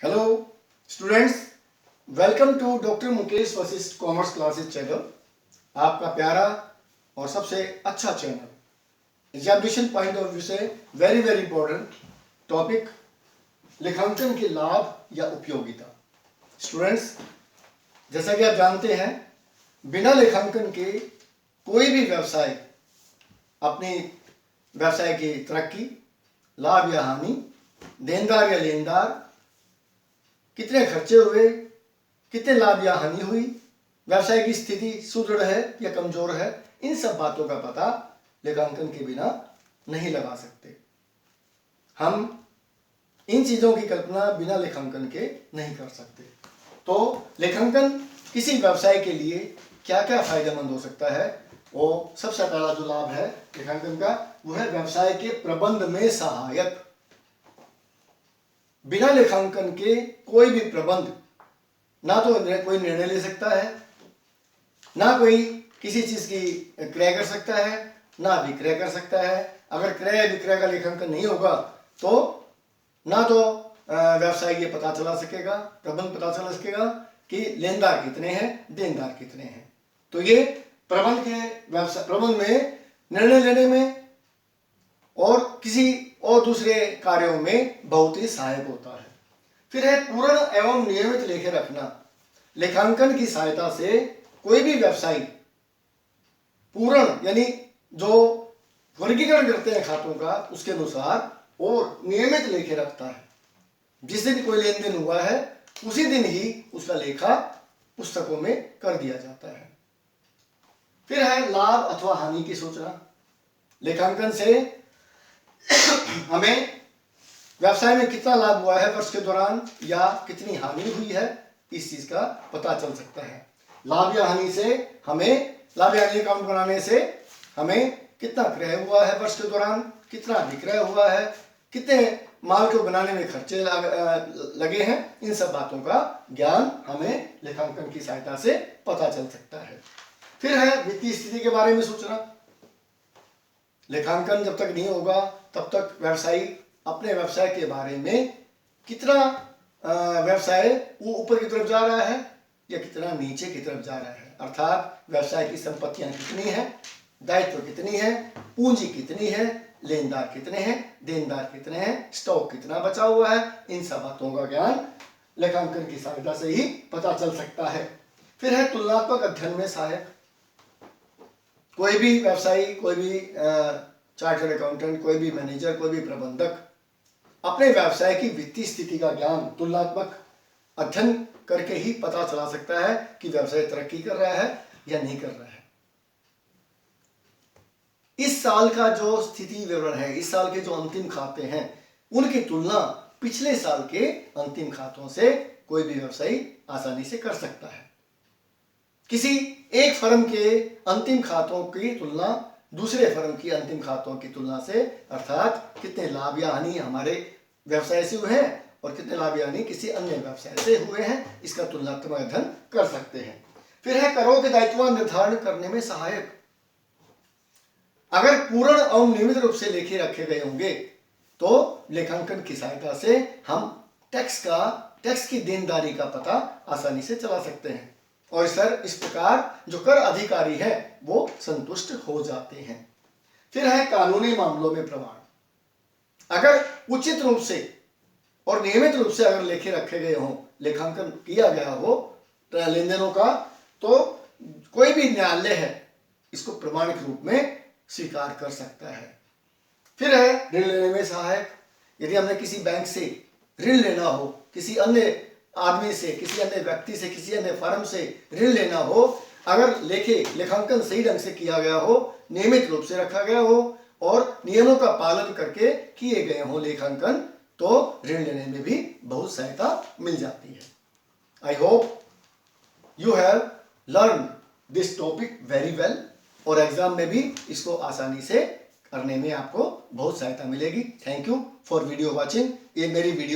Hello students, welcome to doctor Mukesh Vashishtha commerce classes channel. आपका प्यारा और सबसे अच्छा चैनल। एग्जामिनेशन पॉइंट ऑफ व्यू से वेरी वेरी इंपॉर्टेंट टॉपिक, लेखांकन के लाभ या उपयोगिता। स्टूडेंट्स, जैसा कि आप जानते हैं, बिना लेखांकन के कोई भी व्यवसाय अपनी व्यवसाय की तरक्की, लाभ या हानि, देनदार या लेनदार, कितने खर्चे हुए, कितने लाभ या हानि हुई, व्यवसाय की स्थिति सुदृढ़ है या कमजोर है, इन सब बातों का पता लेखांकन के बिना नहीं लगा सकते। हम इन चीजों की कल्पना बिना लेखांकन के नहीं कर सकते। तो लेखांकन किसी व्यवसाय के लिए क्या क्या फायदेमंद हो सकता है, वो सबसे पहला जो लाभ है लेखांकन का, वो है व्यवसाय के प्रबंध में सहायक। बिना लेखांकन के कोई भी प्रबंध ना तो कोई निर्णय ले सकता है, ना कोई किसी चीज की क्रय कर सकता है, ना विक्रय कर सकता है। अगर क्रय विक्रय का लेखांकन नहीं होगा तो ना तो व्यवसाय ये पता चला सकेगा, प्रबंध पता चला सकेगा कि लेनदार कितने हैं, देनदार कितने हैं। तो ये प्रबंध के व्यवसाय प्रबंध में, निर्णय लेने में और किसी और दूसरे कार्यों में बहुत ही सहायक होता है। फिर है पूर्ण एवं नियमित लेखे रखना। लेखांकन की सहायता से कोई भी व्यवसायी पूर्ण यानी जो वर्गीकरण करते हैं खातों का, उसके अनुसार और नियमित लेखे रखता है। जिस दिन कोई लेन देन हुआ है उसी दिन ही उसका लेखा पुस्तकों में कर दिया जाता है। फिर है लाभ अथवा हानि की सूचना। लेखांकन से हमें व्यवसाय में कितना लाभ हुआ है वर्ष के दौरान या कितनी हानि हुई है, इस चीज का पता चल सकता है। लाभ या हानि से हमें, लाभ या हानि अकाउंट बनाने से हमें कितना क्रय हुआ है वर्ष के दौरान, कितना विक्रय हुआ है, कितने माल को बनाने में खर्चे लगे हैं, इन सब बातों का ज्ञान हमें लेखांकन की सहायता से पता चल सकता है। फिर है वित्तीय स्थिति के बारे में सूचना। लेखांकन जब तक नहीं होगा तब तक व्यवसायी अपने व्यवसाय के बारे में कितना व्यवसाय वो ऊपर की तरफ जा रहा है या कितना नीचे की तरफ जा रहा है, अर्थात व्यवसाय की संपत्तियां कितनी हैं, दायित्व कितनी है, पूंजी कितनी है, लेनदार कितने हैं, देनदार कितने हैं, स्टॉक कितना बचा हुआ है, इन सब बातों का ज्ञान लेखांकन की सहायता से ही पता चल सकता है। फिर है तुलनात्मक अध्ययन में सहायक। कोई भी व्यवसायी, कोई भी चार्टर्ड अकाउंटेंट, कोई भी मैनेजर, कोई भी प्रबंधक अपने व्यवसाय की वित्तीय स्थिति का ज्ञान तुलनात्मक अध्ययन करके ही पता चला सकता है कि व्यवसाय तरक्की कर रहा है या नहीं कर रहा है। इस साल का जो स्थिति विवरण है, इस साल के जो अंतिम खाते हैं, उनकी तुलना पिछले साल के अंतिम खातों से कोई भी व्यवसायी आसानी से कर सकता है। किसी एक फर्म के अंतिम खातों की तुलना दूसरे फर्म की अंतिम खातों की तुलना से, अर्थात कितने लाभ या हानि हमारे व्यवसाय से हुए हैं और कितने लाभ या हानि किसी अन्य व्यवसाय से हुए हैं, इसका तुलनात्मक अध्ययन कर सकते हैं। फिर है करों के दायित्व निर्धारण करने में सहायक। अगर पूर्ण और नियमित रूप से लेखे रखे गए होंगे तो लेखांकन की सहायता से हम टैक्स की देनदारी का पता आसानी से चला सकते हैं और इस प्रकार जो कर अधिकारी है वो संतुष्ट हो जाते हैं। फिर है कानूनी मामलों में प्रमाण। अगर उचित रूप से और नियमित रूप से अगर लेखे रखे गए हों, लेखांकन किया गया हो लेन देनों का, तो कोई भी न्यायालय है इसको प्रमाणिक रूप में स्वीकार कर सकता है। फिर है ऋण लेने में सहायक। यदि हमने किसी बैंक से ऋण लेना हो, किसी अन्य आदमी से, किसी अन्य व्यक्ति से, किसी अन्य फर्म से ऋण लेना हो, अगर लेखांकन सही ढंग से किया गया हो, नियमित रूप से रखा गया हो और नियमों का पालन करके किए गए हो लेखांकन, तो ऋण लेने में भी बहुत सहायता मिल जाती है। I hope you have learn this topic very well और एग्जाम में भी इसको आसानी से करने में आपको बहुत सहायता मिलेगी। Thank you for video watching. ये मेरी वीडियो